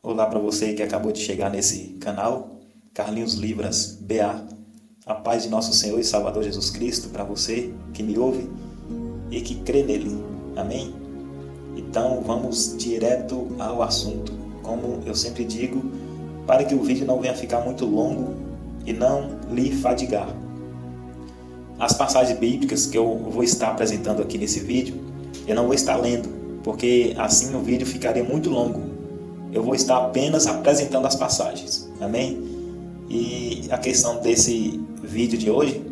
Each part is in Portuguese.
Olá para você que acabou de chegar nesse canal, Carlinhos Libras BA. A paz de nosso Senhor e Salvador Jesus Cristo para você que me ouve e que crê nele. Amém? Então vamos direto ao assunto. Como eu sempre digo, para que o vídeo não venha ficar muito longo e não lhe fadigar. As passagens bíblicas que eu vou estar apresentando aqui nesse vídeo, eu não vou estar lendo, porque assim o vídeo ficaria muito longo. Eu vou estar apenas apresentando as passagens, amém? E a questão desse vídeo de hoje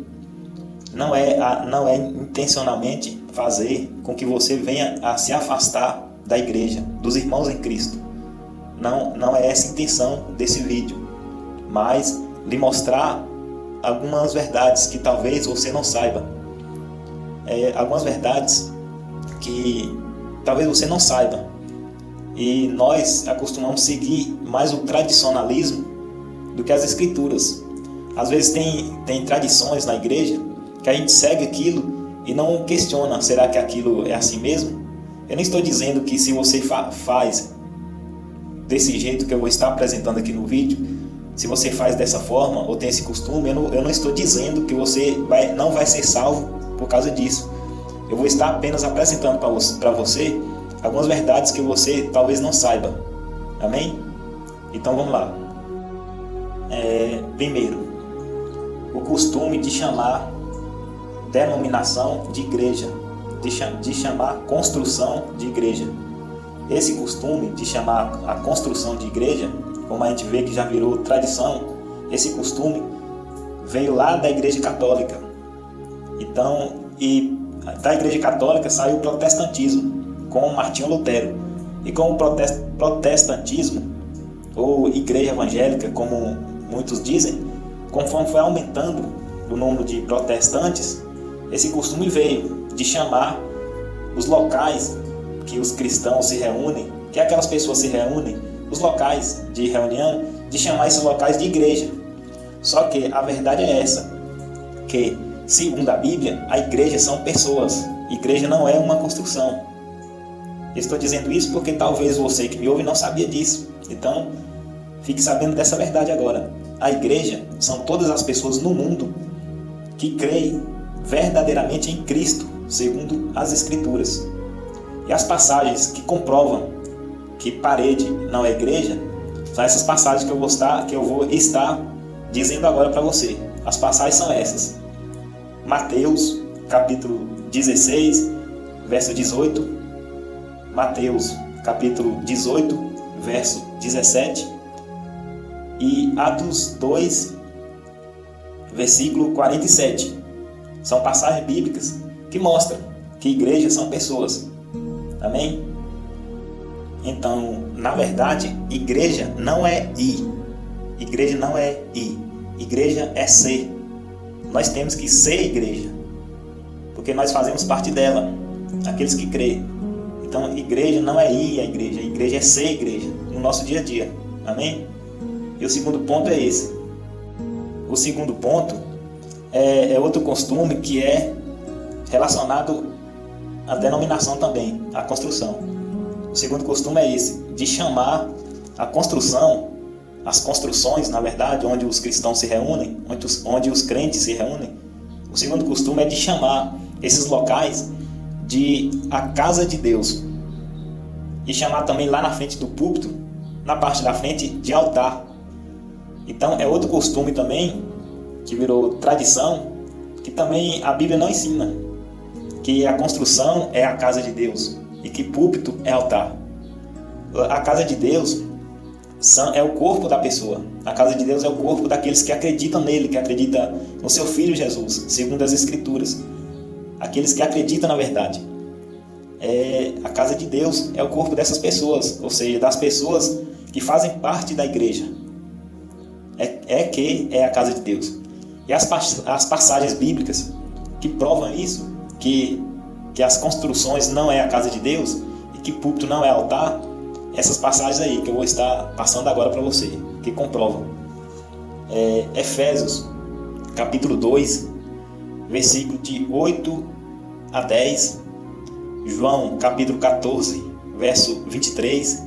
não é intencionalmente fazer com que você venha a se afastar da igreja, dos irmãos em Cristo. Não é essa a intenção desse vídeo, mas lhe mostrar algumas verdades que talvez você não saiba. Algumas verdades que talvez você não saiba. E nós acostumamos seguir mais o tradicionalismo do que as escrituras. Às vezes tem tradições na igreja que a gente segue aquilo e não questiona, será que aquilo é assim mesmo? Eu não estou dizendo que se você faz desse jeito que eu vou estar apresentando aqui no vídeo, se você faz dessa forma ou tem esse costume, eu não estou dizendo que você não vai ser salvo por causa disso. Eu vou estar apenas apresentando para você algumas verdades que você talvez não saiba. Amém? Então vamos lá. Primeiro, o costume de chamar denominação de igreja, de chamar construção de igreja. Esse costume de chamar a construção de igreja, como a gente vê que já virou tradição, esse costume veio lá da Igreja Católica. Então, e da Igreja Católica saiu o protestantismo, com Martinho Lutero. E com o protestantismo, ou igreja evangélica, como muitos dizem, conforme foi aumentando o número de protestantes, esse costume veio de chamar os locais que os cristãos se reúnem, que aquelas pessoas se reúnem, os locais de reunião, de chamar esses locais de igreja. Só que a verdade é essa, que segundo a Bíblia, a igreja são pessoas. Igreja não é uma construção. Estou dizendo isso porque talvez você que me ouve não sabia disso. Então, fique sabendo dessa verdade agora. A igreja são todas as pessoas no mundo que creem verdadeiramente em Cristo, segundo as Escrituras. E as passagens que comprovam que parede não é igreja, são essas passagens que eu vou estar dizendo agora para você. As passagens são essas. Mateus, capítulo 16, verso 18. Mateus, capítulo 18, verso 17. E Atos 2, versículo 47. São passagens bíblicas que mostram que igrejas são pessoas. Amém? Então, na verdade, igreja não é ir. Igreja não é ir. Igreja é ser. Nós temos que ser igreja, porque nós fazemos parte dela, aqueles que creem. Então, igreja não é ir à igreja. Igreja é ser igreja no nosso dia a dia. Amém? E o segundo ponto é esse. O segundo ponto é outro costume que é relacionado à denominação também, à construção. O segundo costume é esse, de chamar a construção, as construções, na verdade, onde os cristãos se reúnem, onde os crentes se reúnem. O segundo costume é de chamar esses locais de a casa de Deus. E chamar também lá na frente do púlpito, na parte da frente, de altar. Então é outro costume também, que virou tradição, que também a Bíblia não ensina, que a construção é a casa de Deus e que púlpito é altar. A casa de Deus é o corpo da pessoa. A casa de Deus é o corpo daqueles que acreditam nele, que acreditam no seu Filho Jesus, segundo as Escrituras. Aqueles que acreditam na verdade. A casa de Deus é o corpo dessas pessoas, ou seja, das pessoas que fazem parte da igreja. É a casa de Deus. E as passagens bíblicas que provam isso, que as construções não é a casa de Deus e que púlpito não é altar, essas passagens aí que eu vou estar passando agora para você, que comprovam. Efésios, capítulo 2, versículo de 8 a 10. João, capítulo 14, verso 23.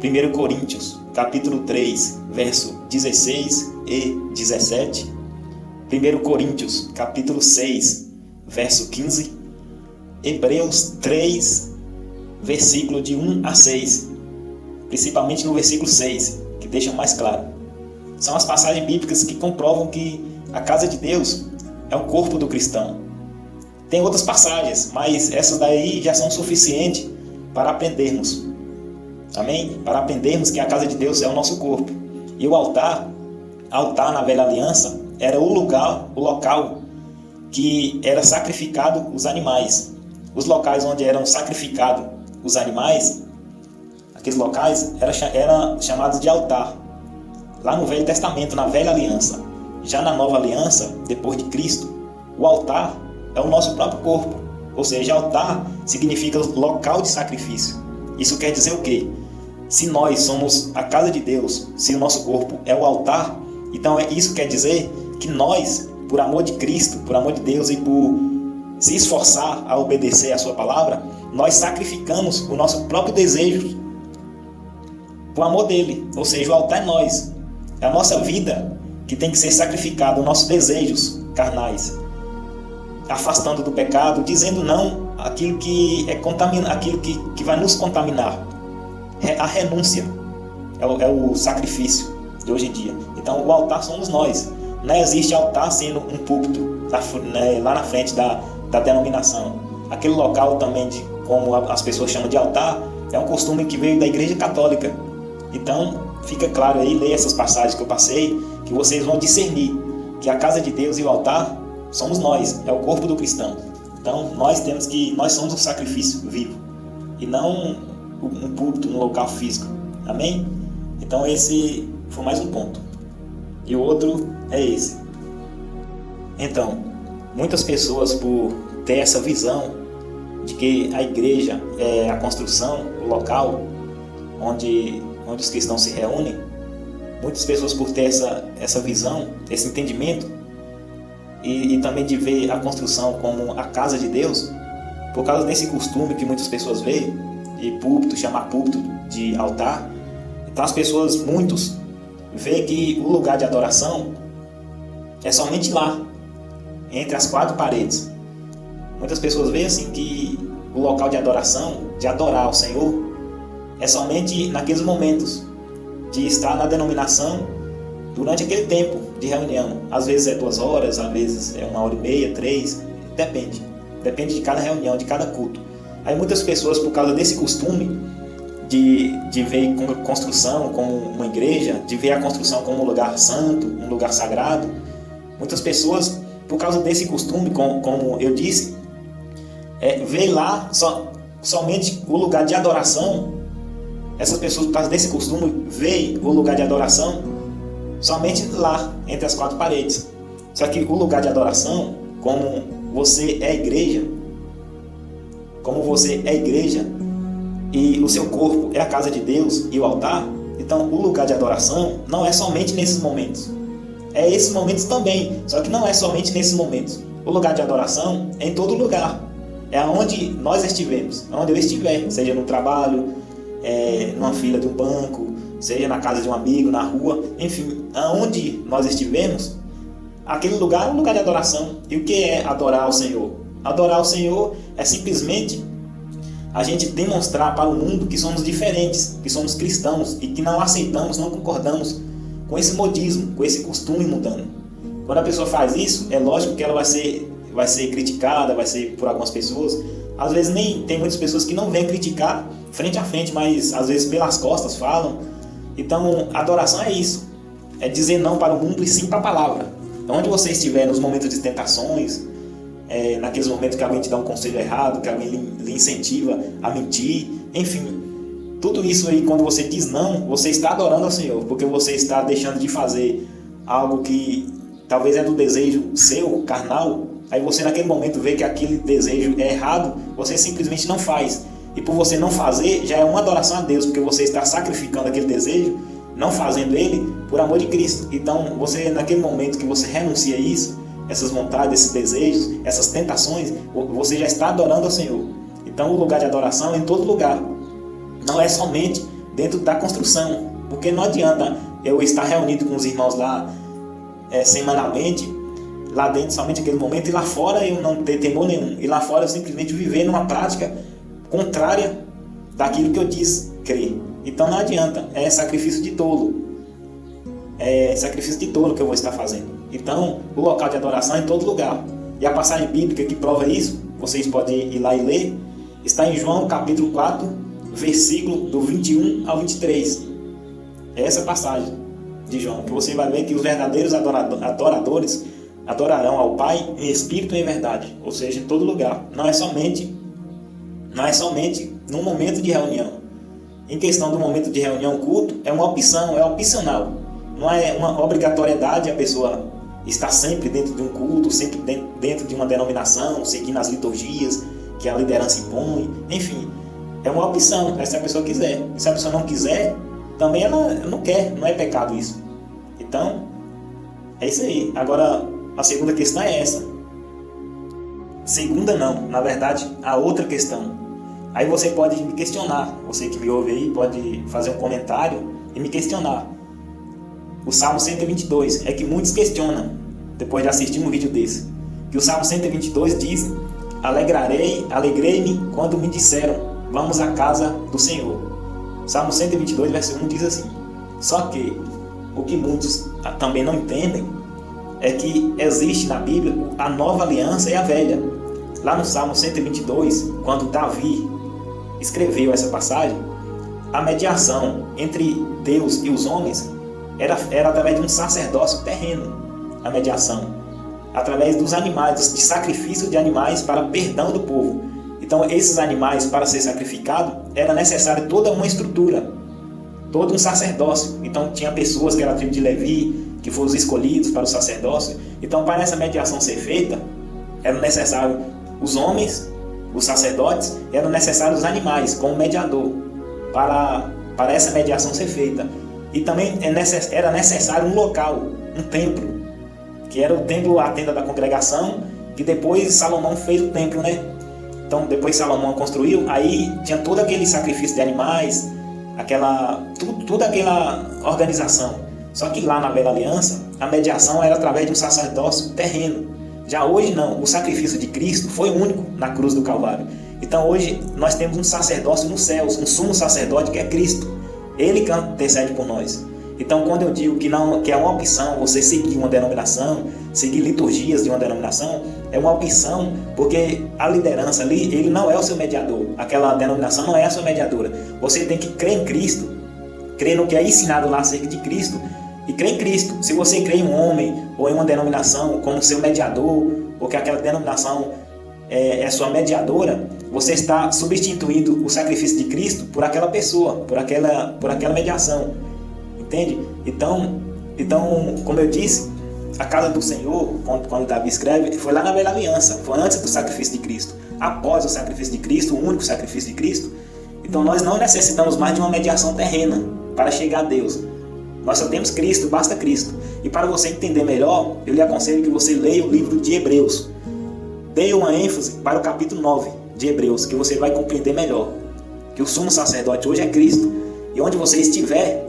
1 Coríntios, capítulo 3, verso 16 e 17. 1 Coríntios, capítulo 6, verso 15. Hebreus 3, versículo de 1 a 6. Principalmente no versículo 6, que deixa mais claro. São as passagens bíblicas que comprovam que a casa de Deus é o corpo do cristão. Tem outras passagens, mas essas daí já são suficientes para aprendermos. Amém? Para aprendermos que a casa de Deus é o nosso corpo. E o altar na velha aliança, era o local que era sacrificado os animais. Os locais onde eram sacrificados os animais, aqueles locais eram chamados de altar. Lá no Velho Testamento, na velha aliança. Já na nova aliança, depois de Cristo, o altar é o nosso próprio corpo. Ou seja, altar significa local de sacrifício. Isso quer dizer o quê? Se nós somos a casa de Deus, se o nosso corpo é o altar, então isso quer dizer que nós, por amor de Cristo, por amor de Deus e por se esforçar a obedecer a sua palavra, nós sacrificamos o nosso próprio desejo por amor dele. Ou seja, o altar é nós. É a nossa vida que tem que ser sacrificada, os nossos desejos carnais, afastando do pecado, dizendo não àquilo que é aquilo que vai nos contaminar. A renúncia é o sacrifício de hoje em dia. Então o altar somos nós. Não existe altar sendo um púlpito lá na frente da denominação. Aquele local também, como as pessoas chamam de altar, é um costume que veio da Igreja Católica. Então fica claro aí, leia essas passagens que eu passei, que vocês vão discernir que a casa de Deus e o altar somos nós, é o corpo do cristão. Então nós somos um sacrifício vivo e não um púlpito, um local físico. Amém? Então esse foi mais um ponto. E o outro é esse. Então, muitas pessoas, por ter essa visão de que a igreja é a construção, o local onde os cristãos se reúnem, muitas pessoas, por ter essa visão, esse entendimento, e também de ver a construção como a casa de Deus, por causa desse costume que muitas pessoas veem, de púlpito, chamar púlpito de altar, então muitos veem que o lugar de adoração é somente lá, entre as quatro paredes. Muitas pessoas veem assim que o local de adoração, de adorar ao Senhor, é somente naqueles momentos de estar na denominação durante aquele tempo de reunião. Às vezes é 2 horas, às vezes é 1h30, 3, depende. Depende de cada reunião, de cada culto. Aí muitas pessoas, por causa desse costume de ver a construção como uma igreja, de ver a construção como um lugar santo, um lugar sagrado, muitas pessoas, por causa desse costume, como eu disse, vê lá somente o lugar de adoração. Essas pessoas, por causa desse costume, veem o lugar de adoração somente lá, entre as quatro paredes. Só que o lugar de adoração, como você é igreja e o seu corpo é a casa de Deus e o altar, então o lugar de adoração não é somente nesses momentos. É esses momentos também, só que não é somente nesses momentos. O lugar de adoração é em todo lugar. É onde nós estivermos, onde eu estiver, seja no trabalho, numa fila de um banco, seja na casa de um amigo, na rua, enfim, aonde nós estivermos, aquele lugar é um lugar de adoração. E o que é adorar ao Senhor? Adorar ao Senhor é simplesmente a gente demonstrar para o mundo que somos diferentes, que somos cristãos e que não aceitamos, não concordamos com esse modismo, com esse costume mundano. Quando a pessoa faz isso, é lógico que ela vai ser criticada, vai ser por algumas pessoas. Às vezes tem muitas pessoas que não vêm criticar frente a frente, mas às vezes pelas costas falam. Então, adoração é isso. É dizer não para o mundo e sim para a palavra. Onde você estiver, nos momentos de tentações, naqueles momentos que alguém te dá um conselho errado, que alguém lhe incentiva a mentir, enfim, tudo isso aí, quando você diz não, você está adorando ao Senhor, porque você está deixando de fazer algo que talvez é do desejo seu, carnal. Aí você naquele momento vê que aquele desejo é errado, você simplesmente não faz. E por você não fazer, já é uma adoração a Deus, porque você está sacrificando aquele desejo, não fazendo ele por amor de Cristo. Então, você naquele momento que você renuncia a isso, essas vontades, esses desejos, essas tentações, você já está adorando ao Senhor. Então, o lugar de adoração é em todo lugar. Não é somente dentro da construção. Porque não adianta eu estar reunido com os irmãos lá semanalmente, lá dentro somente aquele momento, e lá fora eu não ter temor nenhum. E lá fora eu simplesmente viver numa prática contrária daquilo que eu disse crer. Então não adianta, é sacrifício de tolo. É sacrifício de tolo que eu vou estar fazendo. Então, o local de adoração é em todo lugar. E a passagem bíblica que prova isso, vocês podem ir lá e ler, está em João capítulo 4, versículo do 21 ao 23. É essa passagem de João, que você vai ver que os verdadeiros adoradores adorarão ao Pai em espírito e em verdade. Ou seja, em todo lugar. Não é somente no momento de reunião. Em questão do momento de reunião, culto, é uma opção, é opcional. Não é uma obrigatoriedade a pessoa estar sempre dentro de um culto, sempre dentro de uma denominação, seguindo as liturgias que a liderança impõe. Enfim, é uma opção, se a pessoa quiser. E se a pessoa não quiser, também ela não quer, não é pecado isso. Então, é isso aí. Agora, a segunda questão é essa. Segunda não, na verdade, a outra questão. Aí você pode me questionar, você que me ouve aí, pode fazer um comentário e me questionar. O Salmo 122, é que muitos questionam, depois de assistir um vídeo desse, que o Salmo 122 diz: alegrei-me quando me disseram, vamos à casa do Senhor. O Salmo 122, verso 1 diz assim: só que o que muitos também não entendem é que existe na Bíblia a nova aliança e a velha. Lá no Salmo 122, quando Davi escreveu essa passagem, a mediação entre Deus e os homens era através de um sacerdócio terreno. A mediação através dos animais, de sacrifício de animais para perdão do povo. Então esses animais, para ser sacrificado, era necessário toda uma estrutura, todo um sacerdócio. Então tinha pessoas que eram a tribo de Levi, que foram os escolhidos para o sacerdócio. Então para essa mediação ser feita, era necessário os homens, os sacerdotes, eram necessários os animais como mediador para essa mediação ser feita. E também era necessário um local, um templo, que era o templo, a tenda da congregação, que depois Salomão fez o templo, né? Então depois Salomão construiu, aí tinha todo aquele sacrifício de animais, toda aquela organização. Só que lá na Velha Aliança, a mediação era através de um sacerdócio terreno. Já hoje não, o sacrifício de Cristo foi único na cruz do Calvário. Então hoje nós temos um sacerdócio nos céus, um sumo sacerdote que é Cristo. Ele que intercede por nós. Então quando eu digo que é uma opção você seguir uma denominação, seguir liturgias de uma denominação, é uma opção porque a liderança ali, ele não é o seu mediador. Aquela denominação não é a sua mediadora. Você tem que crer em Cristo, crer no que é ensinado lá acerca de Cristo e crer em Cristo. Se você crê em um homem ou em uma denominação como seu mediador, ou que aquela denominação é sua mediadora, você está substituindo o sacrifício de Cristo por aquela pessoa, por aquela mediação. Entende? Então, como eu disse, a casa do Senhor, quando Davi escreve, foi lá na Velha Aliança, foi antes do sacrifício de Cristo. Após o sacrifício de Cristo, o único sacrifício de Cristo, então nós não necessitamos mais de uma mediação terrena para chegar a Deus. Nós só temos Cristo, basta Cristo. E para você entender melhor, eu lhe aconselho que você leia o livro de Hebreus. Dê uma ênfase para o capítulo 9 de Hebreus, que você vai compreender melhor. Que o sumo sacerdote hoje é Cristo. E onde você estiver,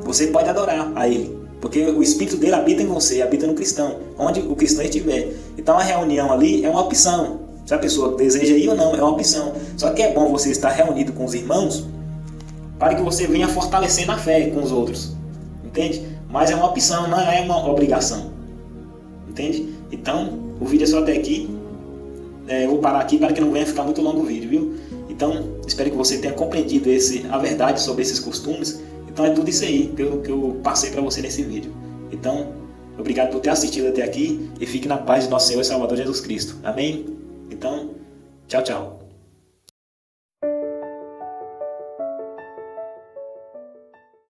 você pode adorar a Ele. Porque o Espírito dele habita em você, habita no cristão, onde o cristão estiver. Então a reunião ali é uma opção. Se a pessoa deseja ir ou não, é uma opção. Só que é bom você estar reunido com os irmãos para que você venha fortalecer na fé com os outros. Entende? Mas é uma opção, não é uma obrigação. Entende? Então, o vídeo é só até aqui. Eu vou parar aqui para que não venha ficar muito longo o vídeo, viu? Então, espero que você tenha compreendido a verdade sobre esses costumes. Então é tudo isso aí que eu passei para você nesse vídeo. Então, obrigado por ter assistido até aqui e fique na paz de nosso Senhor e Salvador Jesus Cristo. Amém? Então, tchau, tchau.